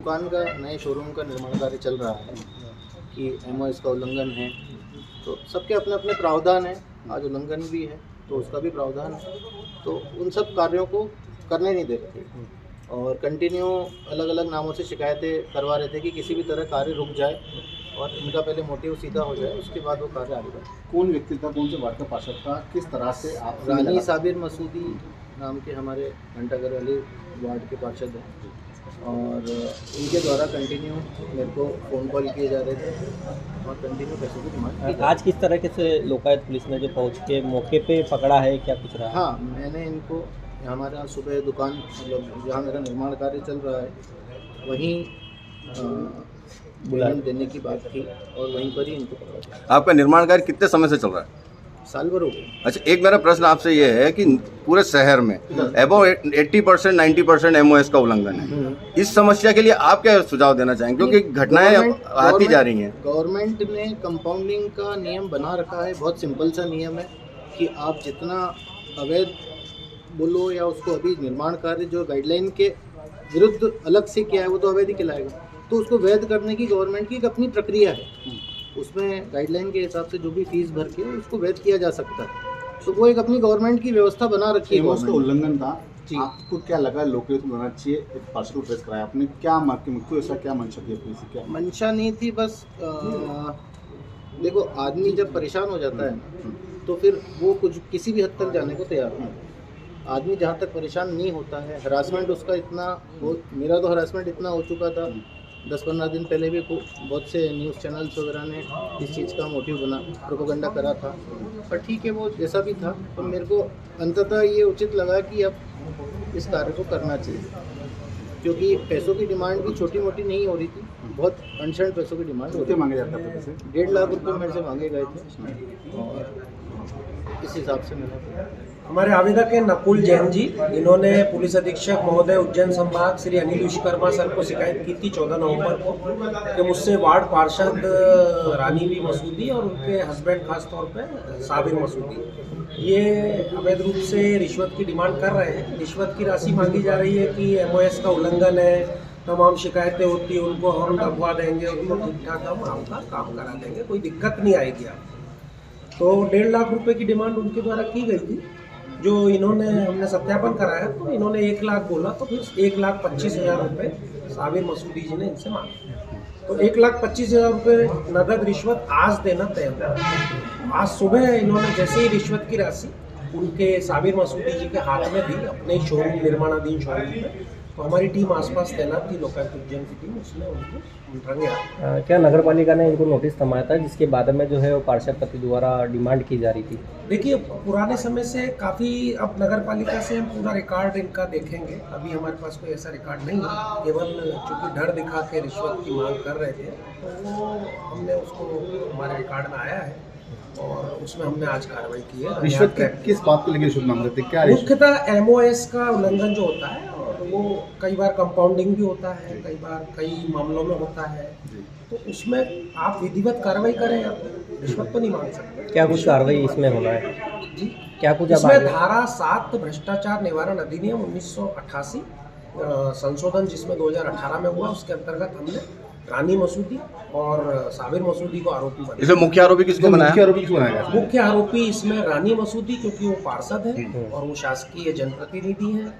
दुकान का नए शोरूम का निर्माण कार्य चल रहा है कि MOS का उल्लंघन है, तो सबके अपने अपने प्रावधान हैं। आज उल्लंघन भी है तो उसका भी प्रावधान है, तो उन सब कार्यों को करने नहीं दे रहे थे और कंटिन्यू अलग अलग नामों से शिकायतें करवा रहे थे कि किसी भी तरह कार्य रुक जाए और इनका पहले मोटिव सीधा हो जाए, उसके बाद वो कार्य आगे बढ़े। कौन व्यक्ति था, कौन से वार्ड का पार्षद था, किस तरह से आप? रानी साबिर मसूदी नाम के हमारे घंटाघर वाले वार्ड के पार्षद हैं और इनके द्वारा कंटिन्यू मेरे को फ़ोन कॉल किए जा रहे थे और कंटिन्यू पैसों की डिमांड की। आज किस तरह से लोकायुक्त पुलिस ने जो पहुंच के मौके पे पकड़ा है, क्या कुछ रहा? हाँ, मैंने इनको हमारा सुबह दुकान मतलब जहाँ मेरा निर्माण कार्य चल रहा है वहीं बुला देने की बात थी और वहीं पर ही इनको पकड़ा। आपका निर्माण कार्य कितने समय से चल रहा है? साल भर हो गए। अच्छा, एक मेरा प्रश्न आपसे ये है कि पूरे शहर में अबव 80% 90% MOS का उल्लंघन है। इस समस्या के लिए आप क्या सुझाव देना चाहेंगे, क्योंकि घटनाएं आती जा रही हैं? गवर्नमेंट ने कंपाउंडिंग का नियम बना रखा है, बहुत सिंपल सा नियम है कि आप जितना अवैध बोलो या उसको अभी निर्माण कार्य जो गाइडलाइन के विरुद्ध अलग से किया है वो तो अवैध ही कहलाएगा, तो उसको वैध करने की गवर्नमेंट की एक अपनी प्रक्रिया है। उसमें गाइडलाइन के हिसाब से जो भी फीस भर के उसको वैध किया जा सकता है, तो वो एक अपनी गवर्नमेंट की व्यवस्था बना रखी है। उसका उल्लंघन था जी। आपको क्या लगा लोकयुक्त बनाना चाहिए? एक पार्षद को प्रेस कराया आपने, क्या मुख्य ऐसा क्या मंशा थी अपनी से? क्या मंशा नहीं थी, बस देखो आदमी जब परेशान हो जाता है ना तो फिर वो कुछ किसी भी हद तक जाने को तैयार है। आदमी जहाँ तक परेशान नहीं होता है, हरासमेंट उसका इतना हो, मेरा तो हरासमेंट इतना हो चुका था 10-15 दिन पहले भी बहुत से न्यूज़ चैनल्स वगैरह ने इस चीज़ का मोटिव बना प्रोपेगेंडा करा था, पर ठीक है वो जैसा भी था, तो मेरे को अंततः ये उचित लगा कि अब इस कार्य को करना चाहिए, क्योंकि पैसों की डिमांड भी छोटी मोटी नहीं हो रही थी, बहुत अनशन पैसों की डिमांड होती मांगे जाते थे पैसे? 1.5 लाख रुपये मेरे से मांगे गए थे और इस हिसाब से मैंने हमारे आवेदक हैं नकुल जैन जी, इन्होंने पुलिस अधीक्षक महोदय उज्जैन संभाग श्री अनिल विश्वकर्मा सर को शिकायत की थी 14 नवंबर को कि मुझसे वार्ड पार्षद रानी बी मसूदी और उनके हस्बैंड खास तौर पे साबिर मसूदी ये अवैध रूप से रिश्वत की डिमांड कर रहे हैं। रिश्वत की राशि मांगी जा रही है कि MOS का उल्लंघन है, तमाम शिकायतें होती हैं, उनको हम दबवा देंगे, उनको ठीक ठाक हम आपका काम करा देंगे, कोई दिक्कत नहीं आएगी आप। तो 1.5 लाख रुपए की डिमांड उनके द्वारा की गई थी, जो इन्होंने हमने सत्यापन कराया तो इन्होंने 1 लाख बोला, तो फिर 1,25,000 रुपये साबिर मसूदी जी ने इनसे मांगे। तो 1,25,000 रुपये नगद रिश्वत आज देना तय हुआ। आज सुबह इन्होंने जैसे ही रिश्वत की राशि उनके साबिर मसूदी जी के हाथ में दी अपने शोरूम निर्माणाधीन शोरूम में, तो हमारी टीम आसपास तैनात थी, लोकायुक्त उज्जैन की टीम, उसने उनको रंगे हाथ। क्या नगर पालिका ने इनको नोटिस थमाया था जिसके बाद में जो है वो पार्षद पति द्वारा डिमांड की जा रही थी? देखिए पुराने समय से काफ़ी, अब नगर पालिका से हम पूरा रिकॉर्ड इनका देखेंगे, अभी हमारे पास कोई ऐसा रिकॉर्ड नहीं है, केवल चूँकि डर दिखा के रिश्वत की मांग कर रहे थे तो वो हमने उसको हमारे रिकॉर्ड में आया है और उसमें हमने आज कार्रवाई की है। रिश्वत किस बात को लेकर रिश्वत मांग रहे थे? क्या मुख्यतः MOS का उल्लंघन जो होता है और वो कई बार कंपाउंडिंग भी होता है, कई बार कई मामलों में होता है, तो उसमें आप विधिवत कार्रवाई करें, आप रिश्वत तो नहीं मांग सकते। क्या कुछ कार्रवाई इसमें होना है जी? क्या कुछ इसमें धारा 7 भ्रष्टाचार निवारण अधिनियम 1988 संशोधन जिसमें 2018 में हुआ, उसके अंतर्गत हमने रानी मसूदी और साबिर मसूदी को आरोपी बनाया। इसमें मुख्य आरोपी किसको बनाया? मुख्य आरोपी इसमें रानी मसूदी, क्योंकि वो पार्षद है और वो शासकीय जनप्रतिनिधि हैं,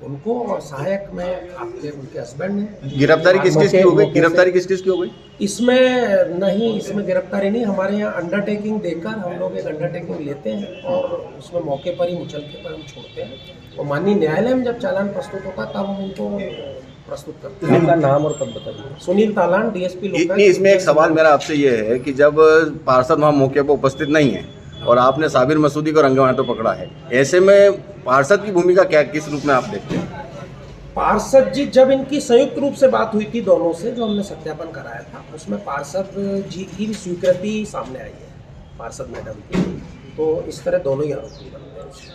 उनको, और सहायक में आपके उनके हस्बैंड हैं। गिरफ्तारी किस किस की हो गई? गिरफ्तारी किस किस की हो गई? इसमें नहीं, इसमें गिरफ्तारी नहीं, हमारे यहाँ अंडरटेकिंग देकर हम लोग एक अंडरटेकिंग लेते हैं और उसमें मौके पर ही मुचलके पर हम छोड़ते हैं और माननीय न्यायालय में जब चालान प्रस्तुत होता तब हम उनको प्रस्तुत करते हैं। आपका नाम और पद बताइए। सुनील तालान, DSP लोकायुक्त। इसमें एक सवाल मेरा आपसे ये है कि जब पार्षद वहाँ मौके पर उपस्थित नहीं है और आपने साबिर मसूदी को रंगे हाथों पकड़ा है, ऐसे में पार्षद की भूमिका क्या, किस रूप में आप देखते हैं? पार्षद जी, जब इनकी संयुक्त रूप से बात हुई थी दोनों से, जो हमने सत्यापन कराया था, उसमें पार्षद जी की भी स्वीकृति सामने आई है, पार्षद मैडम की, तो इस तरह दोनों ही आरोपी बनते हैं।